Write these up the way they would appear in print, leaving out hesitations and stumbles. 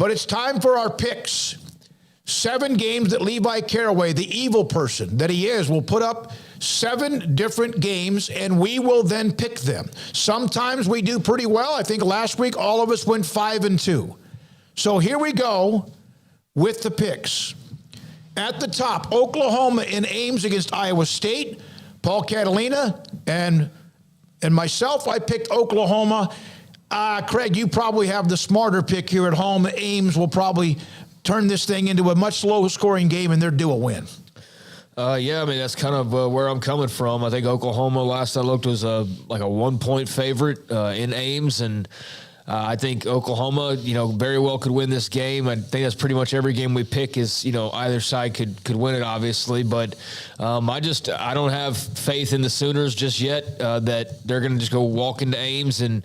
But it's time for our picks. 7 games that Levi Caraway, the evil person that he is, will put up 7 different games, and we will then pick them. Sometimes we do pretty well. I think last week all of us went 5-2. So here we go with the picks. At the top, Oklahoma in Ames against Iowa State. Paul Catalina and myself, I picked Oklahoma. Craig, you probably have the smarter pick here at home. Ames will probably turn this thing into a much low-scoring game, and they're due a win. Yeah, I mean, that's kind of where I'm coming from. I think Oklahoma, last I looked, was like a 1-point favorite in Ames, and I think Oklahoma, very well could win this game. I think that's pretty much every game we pick is, either side could win it, obviously. But I don't have faith in the Sooners just yet that they're going to just go walk into Ames and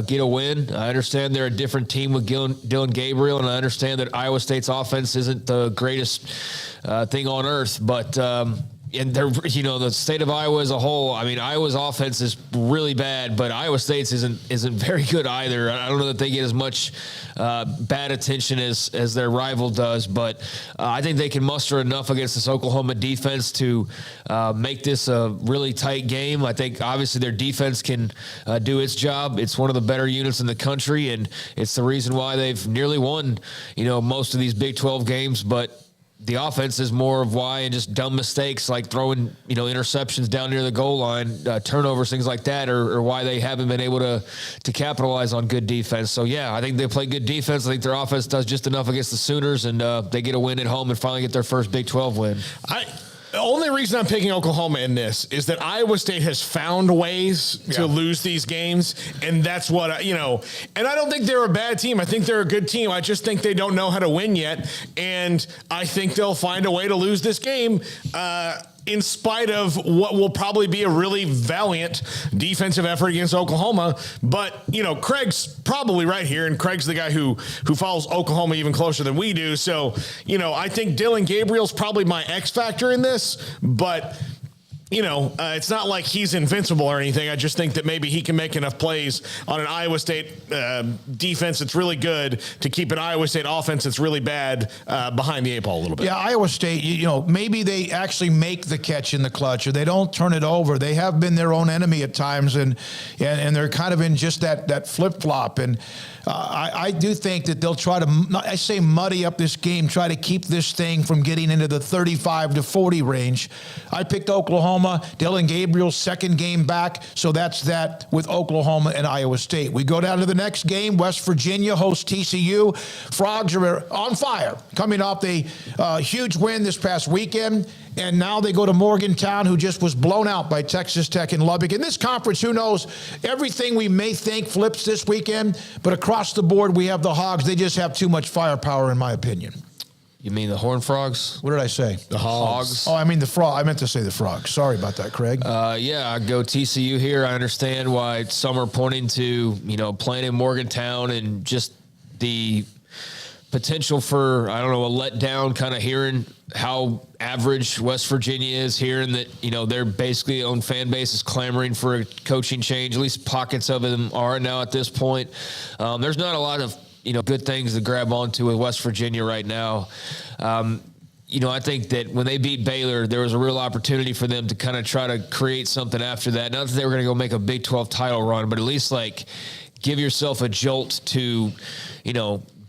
get a win. I understand they're a different team with Dylan Gabriel, and I understand that Iowa State's offense isn't the greatest thing on earth, but and they're, the state of Iowa as a whole, I mean, Iowa's offense is really bad, but Iowa State's isn't very good either. I don't know that they get as much bad attention as their rival does, but I think they can muster enough against this Oklahoma defense to make this a really tight game. I think obviously their defense can do its job. It's one of the better units in the country, and it's the reason why they've nearly won, most of these Big 12 games, but the offense is more of why, and just dumb mistakes like throwing, interceptions down near the goal line, turnovers, things like that, or why they haven't been able to capitalize on good defense. So, yeah, I think they play good defense. I think their offense does just enough against the Sooners, and they get a win at home and finally get their first Big 12 win. The only reason I'm picking Oklahoma in this is that Iowa State has found ways to lose these games, and that's what, and I don't think they're a bad team. I think they're a good team. I just think they don't know how to win yet, and I think they'll find a way to lose this game in spite of what will probably be a really valiant defensive effort against Oklahoma. But, Craig's probably right here, and Craig's the guy who follows Oklahoma even closer than we do. So, I think Dylan Gabriel's probably my X factor in this, but it's not like he's invincible or anything. I just think that maybe he can make enough plays on an Iowa State defense that's really good to keep an Iowa State offense that's really bad behind the 8 ball a little bit. Yeah, Iowa State, maybe they actually make the catch in the clutch or they don't turn it over. They have been their own enemy at times, and they're kind of in just that flip-flop. And I do think that they'll try to, muddy up this game, try to keep this thing from getting into the 35-40 range. I picked Oklahoma. Dylan Gabriel's second game back, so that's that with Oklahoma and Iowa State. We go down to the next game. West Virginia hosts TCU. Frogs are on fire, coming off a huge win this past weekend, and now they go to Morgantown, who just was blown out by Texas Tech in Lubbock. In this conference, who knows, everything we may think flips this weekend, but across the board, we have the Hogs. They just have too much firepower, in my opinion. You mean the Horned Frogs? What did I say? The Hogs. Oh, I mean the frog. I meant to say the Frogs. Sorry about that, Craig. Yeah, I go TCU here. I understand why some are pointing to, playing in Morgantown and just the potential for, a letdown, kind of hearing how average West Virginia is, hearing that, their basically own fan base is clamoring for a coaching change. At least pockets of them are now at this point. There's not a lot of good things to grab onto with West Virginia right now. I think that when they beat Baylor, there was a real opportunity for them to kind of try to create something after that. Not that they were going to go make a Big 12 title run, but at least give yourself a jolt to,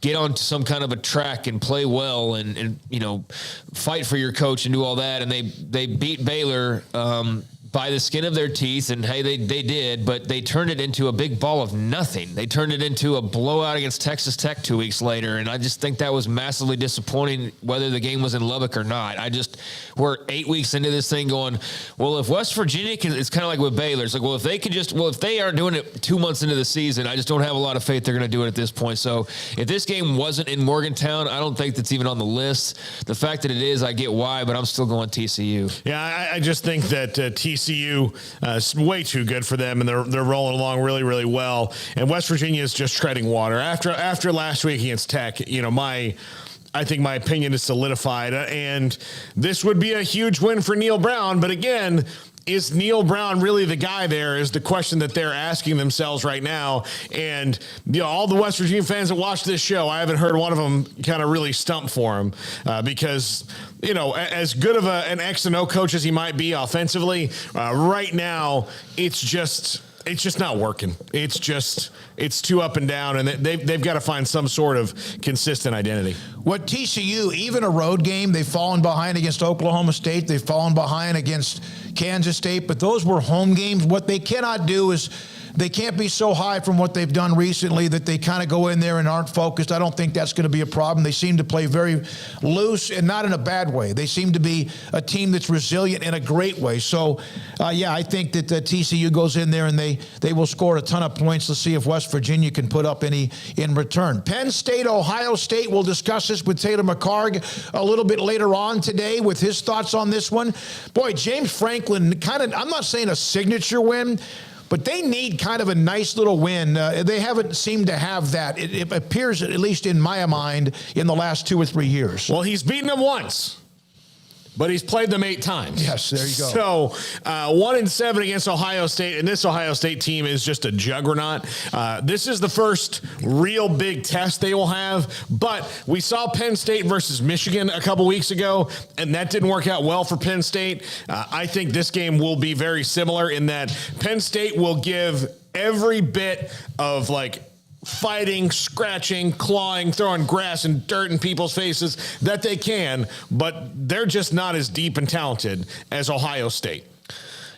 get onto some kind of a track and play well and fight for your coach and do all that. And they beat Baylor by the skin of their teeth, and hey, they did, but they turned it into a big ball of nothing. They turned it into a blowout against Texas Tech 2 weeks later, and I just think that was massively disappointing, whether the game was in Lubbock or not. We're 8 weeks into this thing going, well, if West Virginia can, it's kind of like with Baylor. It's like, well, if they aren't doing it 2 months into the season, I just don't have a lot of faith they're going to do it at this point. So if this game wasn't in Morgantown, I don't think that's even on the list. The fact that it is, I get why, but I'm still going TCU. Yeah, I just think that TCU is way too good for them, and they're rolling along really, really well. And West Virginia is just treading water. After last week against Tech, I think my opinion is solidified, and this would be a huge win for Neil Brown. But again, is Neil Brown really the guy there is the question that they're asking themselves right now. And all the West Virginia fans that watch this show, I haven't heard one of them kind of really stump for him because, as good of an X and O coach as he might be offensively, right now it's just not working. It's too up and down, and they've got to find some sort of consistent identity. What TCU, even a road game, they've fallen behind against Oklahoma State. They've fallen behind against Kansas State, but those were home games. What they cannot do is they can't be so high from what they've done recently that they kind of go in there and aren't focused. I don't think that's going to be a problem. They seem to play very loose and not in a bad way. They seem to be a team that's resilient in a great way. So, I think that TCU goes in there and they will score a ton of points. Let's see if West Virginia can put up any in return. Penn State, Ohio State. We'll discuss this with Taylor McCarg a little bit later on today with his thoughts on this one. Boy, James Franklin, I'm not saying a signature win, but they need kind of a nice little win. They haven't seemed to have that. It appears, at least in my mind, in the last 2 or 3 years. Well, he's beaten them once, but he's played them 8 times. Yes, there you go. So 1-7 against Ohio State, and this Ohio State team is just a juggernaut. This is the first real big test they will have, but we saw Penn State versus Michigan a couple weeks ago, and that didn't work out well for Penn State. I think this game will be very similar in that Penn State will give every bit of fighting, scratching, clawing, throwing grass and dirt in people's faces that they can, but they're just not as deep and talented as Ohio State.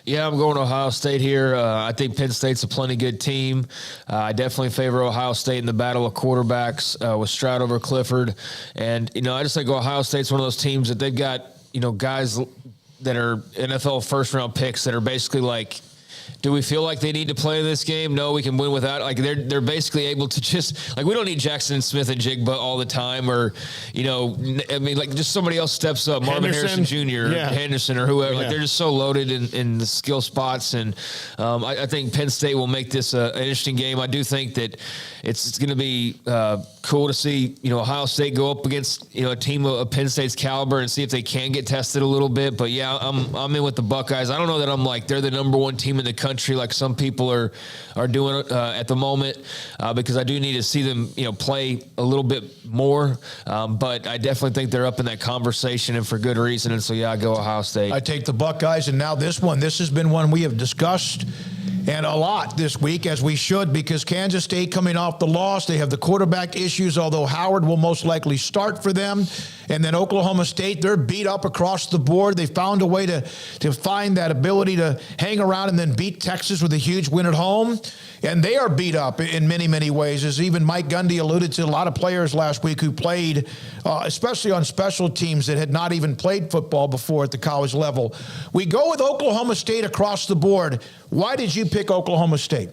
Yeah, I'm going to Ohio State here. I think Penn State's a plenty good team. I definitely favor Ohio State in the battle of quarterbacks with Stroud over Clifford. And, I just think Ohio State's one of those teams that they've got, guys that are NFL first-round picks that are basically do we feel like they need to play this game? No, we can win without. They're basically able to just we don't need Jackson Smith and Jigba all the time, or just somebody else steps up, Marvin Harrison Jr., Henderson, or whoever. They're just so loaded in the skill spots, and I think Penn State will make this an interesting game. I do think that it's going to be cool to see Ohio State go up against a team of Penn State's caliber and see if they can get tested a little bit. But yeah, I'm in with the Buckeyes. I don't know that I'm they're the number one team in the country like some people are doing at the moment, because I do need to see them play a little bit more, but I definitely think they're up in that conversation, and for good reason. And so I go Ohio State. I take the Buckeyes. And now this has been one we have discussed and a lot this week, as we should, because Kansas State coming off the loss, they have the quarterback issues, although Howard will most likely start for them. And then Oklahoma State, they're beat up across the board. They found a way to find that ability to hang around and then beat Texas with a huge win at home. And they are beat up in many, many ways, as even Mike Gundy alluded to. A lot of players last week who played, especially on special teams, that had not even played football before at the college level. We go with Oklahoma State across the board. Why did you pick Oklahoma State?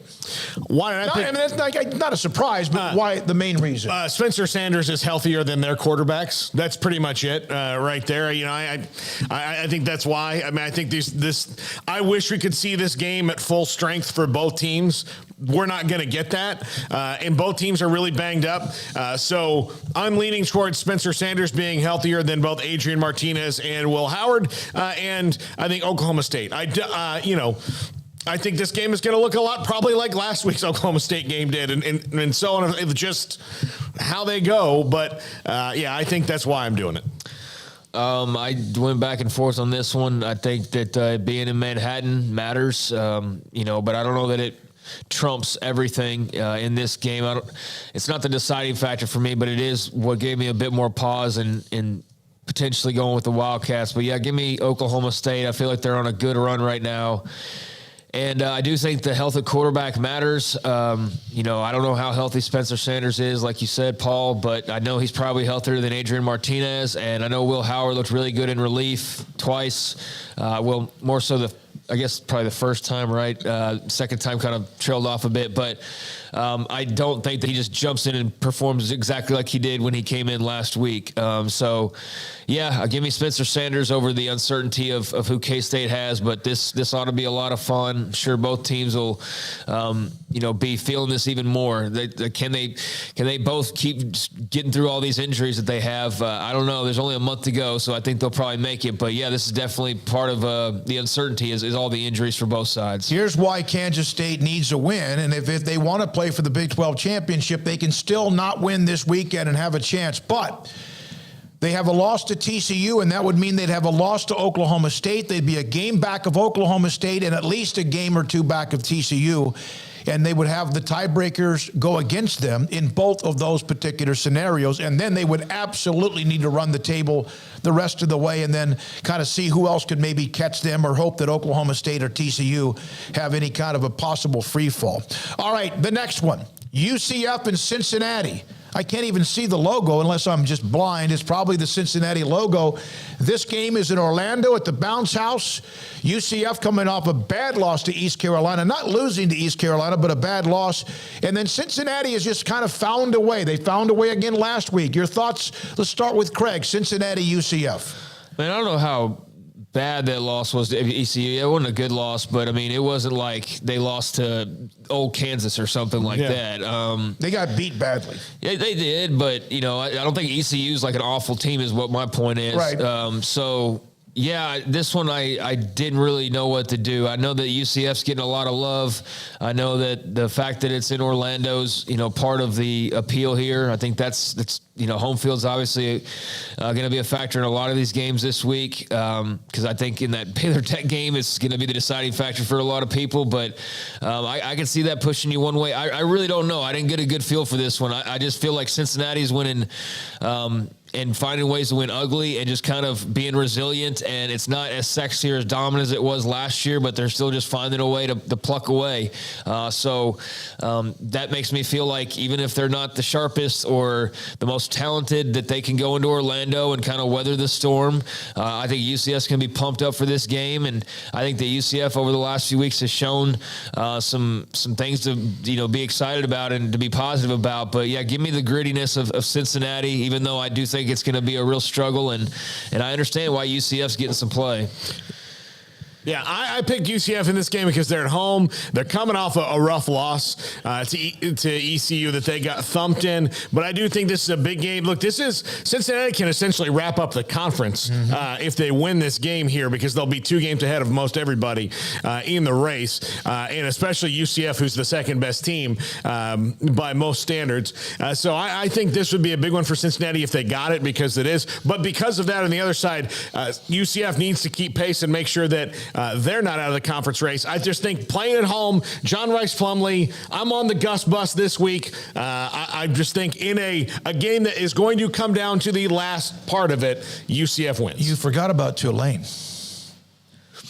Why did I pick? That's not a surprise, but why the main reason? Spencer Sanders is healthier than their quarterbacks. That's pretty much it right there. I think that's why. I think I wish we could see this game at full strength for both teams. We're not going to get that. And both teams are really banged up. So I'm leaning towards Spencer Sanders being healthier than both Adrian Martinez and Will Howard. And I think Oklahoma State. I think this game is going to look a lot probably like last week's Oklahoma State game did, and so on. It's just how they go. But, I think that's why I'm doing it. I went back and forth on this one. I think that being in Manhattan matters, but I don't know that it trumps everything in this game. It's not the deciding factor for me, but it is what gave me a bit more pause in potentially going with the Wildcats. But, give me Oklahoma State. I feel like they're on a good run right now. And I do think the health of quarterback matters. I don't know how healthy Spencer Sanders is, like you said, Paul, but I know he's probably healthier than Adrian Martinez. And I know Will Howard looked really good in relief twice. More so probably the first time, right? Second time kind of trailed off a bit. But I don't think that he just jumps in and performs exactly like he did when he came in last week. Give me Spencer Sanders over the uncertainty of who K-State has. But this ought to be a lot of fun. I'm sure both teams will be feeling this even more? Can they both keep getting through all these injuries that they have? I don't know. There's only a month to go, so I think they'll probably make it. But yeah, this is definitely part of the uncertainty is all the injuries for both sides. Here's why Kansas State needs a win, and if they want to play for the Big 12 championship, they can still not win this weekend and have a chance. But they have a loss to TCU, and that would mean they'd have a loss to Oklahoma State. They'd be a game back of Oklahoma State and at least a game or two back of TCU. And they would have the tiebreakers go against them in both of those particular scenarios. And then they would absolutely need to run the table the rest of the way and then kind of see who else could maybe catch them or hope that Oklahoma State or TCU have any kind of a possible free fall. All right, the next one, UCF and Cincinnati. I can't even see the logo unless I'm just blind. It's probably the Cincinnati logo. This game is in Orlando at the Bounce House. UCF coming off a bad loss to East Carolina, not losing to East Carolina, but a bad loss. And then Cincinnati has just kind of found a way. They found a way again last week. Your thoughts? Let's start with Craig, Cincinnati, UCF. Man, I don't know how bad that loss was to ECU. It wasn't a good loss, but I mean, it wasn't like they lost to old Kansas or something like that. They got beat badly. Yeah, they did, but I don't think ECU is like an awful team is what my point is. Right. So yeah, this one I didn't really know what to do. I know that UCF's getting a lot of love. I know that the fact that it's in Orlando's, part of the appeal here. I think that's home field's obviously going to be a factor in a lot of these games this week because I think in that Baylor Tech game it's going to be the deciding factor for a lot of people. But I can see that pushing you one way. I really don't know. I didn't get a good feel for this one. I just feel like Cincinnati's winning. And finding ways to win ugly and just kind of being resilient. And it's not as sexy or as dominant as it was last year, but they're still just finding a way to pluck away. So that makes me feel like even if they're not the sharpest or the most talented, that they can go into Orlando and kind of weather the storm. I think UCF's going to be pumped up for this game. And I think the UCF over the last few weeks has shown some things to be excited about and to be positive about. But yeah, give me the grittiness of Cincinnati, even though I do think it's going to be a real struggle, and I understand why UCF's getting some play. Yeah, I picked UCF in this game because they're at home. They're coming off a rough loss to ECU that they got thumped in. But I do think this is a big game. Look, Cincinnati can essentially wrap up the conference if they win this game here because they'll be 2 games ahead of most everybody in the race, and especially UCF, who's the second best team by most standards. So I think this would be a big one for Cincinnati if they got it because it is. But because of that, on the other side, UCF needs to keep pace and make sure that they're not out of the conference race. I just think playing at home, John Rice Plumlee, I'm on the Gus bus this week. I just think in a game that is going to come down to the last part of it, UCF wins. You forgot about Tulane.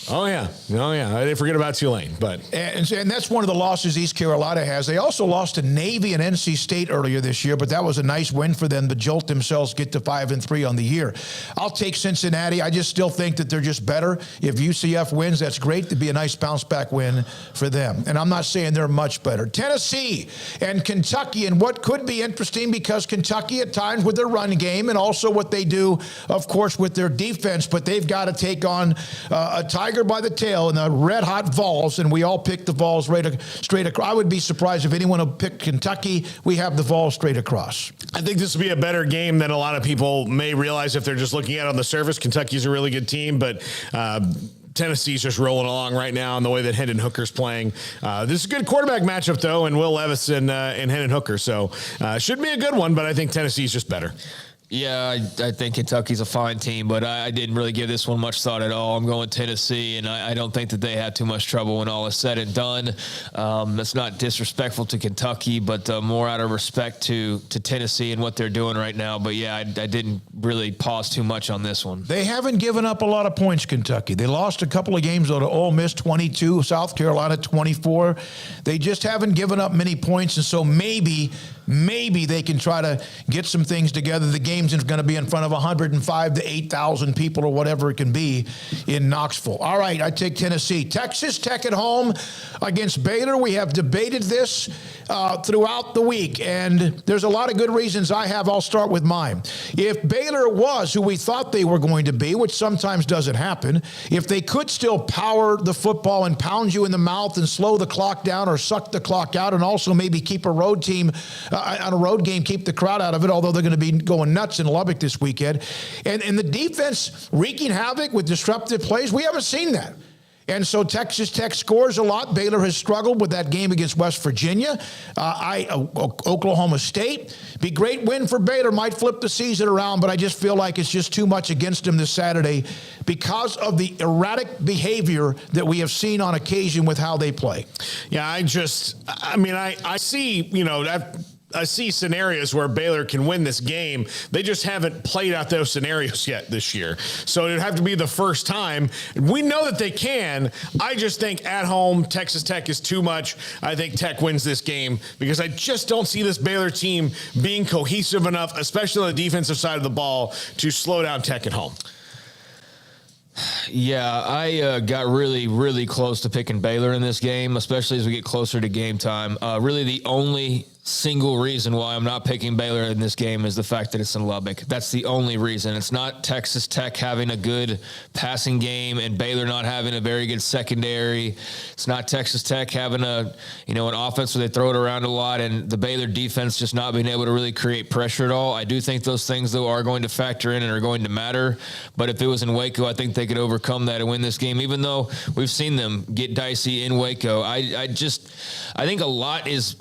Oh, yeah. I didn't forget about Tulane. And that's one of the losses East Carolina has. They also lost to Navy and NC State earlier this year, but that was a nice win for them to jolt themselves, get to 5-3 on the year. I'll take Cincinnati. I just still think that they're just better. If UCF wins, that's great. It'd be a nice bounce-back win for them. And I'm not saying they're much better. Tennessee and Kentucky, and what could be interesting because Kentucky at times with their run game and also what they do, of course, with their defense, but they've got to take on a Tiger by the tail and the red-hot Vols, and we all picked the Vols straight across. I would be surprised if anyone would pick Kentucky. We have the Vols straight across. I think this will be a better game than a lot of people may realize if they're just looking at it on the surface. Kentucky's a really good team, but Tennessee's just rolling along right now in the way that Hendon Hooker's playing. This is a good quarterback matchup, though, and Will Levis and Hendon Hooker. So should be a good one, but I think Tennessee's just better. Yeah, I think Kentucky's a fine team, but I didn't really give this one much thought at all. I'm going Tennessee, and I don't think that they had too much trouble when all is said and done. That's not disrespectful to Kentucky, but more out of respect to Tennessee and what they're doing right now. But, yeah, I didn't really pause too much on this one. They haven't given up a lot of points, Kentucky. They lost a couple of games to Ole Miss 22, South Carolina 24. They just haven't given up many points, and so maybe – maybe they can try to get some things together. The game's going to be in front of 105 to 8,000 people or whatever it can be in Knoxville. All right, I take Tennessee. Texas Tech at home against Baylor. We have debated this throughout the week, and there's a lot of good reasons I have. I'll start with mine. If Baylor was who we thought they were going to be, which sometimes doesn't happen, if they could still power the football and pound you in the mouth and slow the clock down or suck the clock out, and also maybe keep a road team on a road game, keep the crowd out of it, although they're going to be going nuts in Lubbock this weekend, and the defense wreaking havoc with disruptive plays, we haven't seen that. And so Texas Tech scores a lot. Baylor has struggled with that game against West Virginia. Oklahoma State, be a great win for Baylor, might flip the season around, but I just feel like it's just too much against them this Saturday because of the erratic behavior that we have seen on occasion with how they play. Yeah, I see, I see scenarios where Baylor can win this game. They just haven't played out those scenarios yet this year. So it'd have to be the first time. We know that they can. I just think at home, Texas Tech is too much. I think Tech wins this game because I just don't see this Baylor team being cohesive enough, especially on the defensive side of the ball, to slow down Tech at home. Yeah, I got really, really close to picking Baylor in this game, especially as we get closer to game time. Really the only single reason why I'm not picking Baylor in this game is the fact that it's in Lubbock. That's the only reason. It's not Texas Tech having a good passing game and Baylor not having a very good secondary. It's not Texas Tech having an offense where they throw it around a lot and the Baylor defense just not being able to really create pressure at all. I do think those things, though, are going to factor in and are going to matter. But if it was in Waco, I think they could overcome that and win this game, even though we've seen them get dicey in Waco. I think a lot is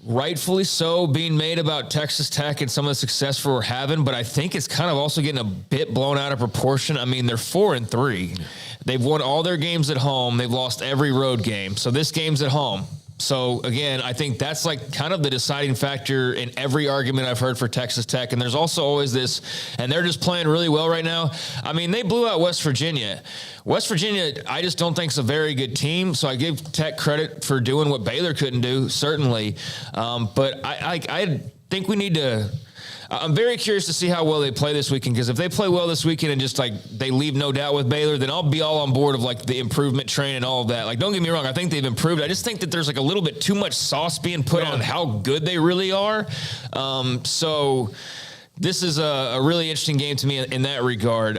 rightfully so being made about Texas Tech and some of the success we're having, but I think it's kind of also getting a bit blown out of proportion. I mean, they're 4-3. They've won all their games at home. They've lost every road game. So this game's at home. So, again, I think that's like kind of the deciding factor in every argument I've heard for Texas Tech. And there's also always this, and they're just playing really well right now. I mean, they blew out West Virginia. West Virginia, I just don't think is a very good team. So I give Tech credit for doing what Baylor couldn't do, certainly. But I think we need to – I'm very curious to see how well they play this weekend, because if they play well this weekend and just like they leave no doubt with Baylor, then I'll be all on board of like the improvement train and all of that. Like, don't get me wrong, I think they've improved. I just think that there's like a little bit too much sauce being put on how good they really are. So this is a really interesting game to me in that regard.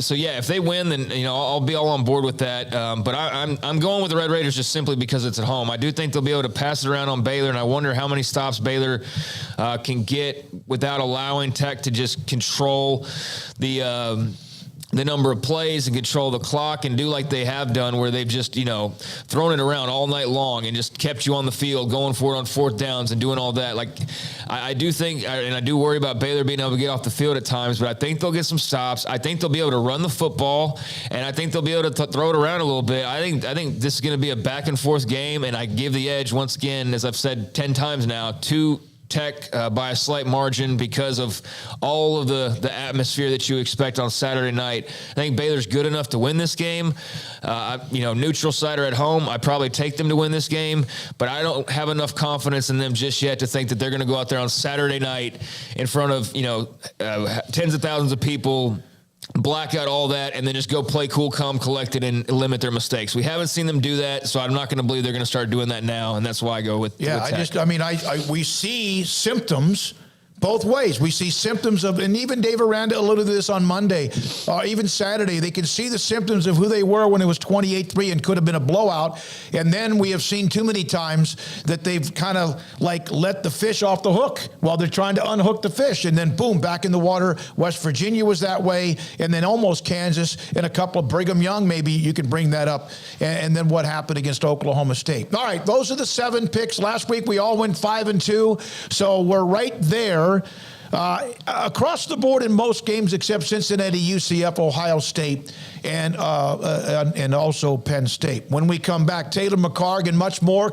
So yeah, if they win, then I'll be all on board with that. But I'm going with the Red Raiders just simply because it's at home. I do think they'll be able to pass it around on Baylor, and I wonder how many stops Baylor can get without allowing Tech to just control the number of plays and control the clock and do like they have done, where they've just, thrown it around all night long and just kept you on the field going for it on fourth downs and doing all that. Like, I do think, and I do worry about Baylor being able to get off the field at times, but I think they'll get some stops. I think they'll be able to run the football, and I think they'll be able to throw it around a little bit. I think this is going to be a back and forth game, and I give the edge once again, as I've said 10 times now, to Tech by a slight margin because of all of the atmosphere that you expect on Saturday night. I think Baylor's good enough to win this game. Neutral side or at home, I probably take them to win this game, but I don't have enough confidence in them just yet to think that they're going to go out there on Saturday night in front of tens of thousands of people, black out all that, and then just go play cool, calm, collected, and limit their mistakes. We haven't seen them do that, so I'm not going to believe they're going to start doing that now, and that's why I go with Tech. We see symptoms both ways. We see symptoms of, and even Dave Aranda alluded to this on Monday, even Saturday, they can see the symptoms of who they were when it was 28-3 and could have been a blowout. And then we have seen too many times that they've kind of like let the fish off the hook while they're trying to unhook the fish. And then boom, back in the water. West Virginia was that way. And then almost Kansas and a couple of Brigham Young, maybe you can bring that up. And then what happened against Oklahoma State. All right, those are the 7 picks. Last week we all went 5-2. So we're right there. Across the board in most games except Cincinnati, UCF, Ohio State, and also Penn State. When we come back, Taylor McCarg and much more.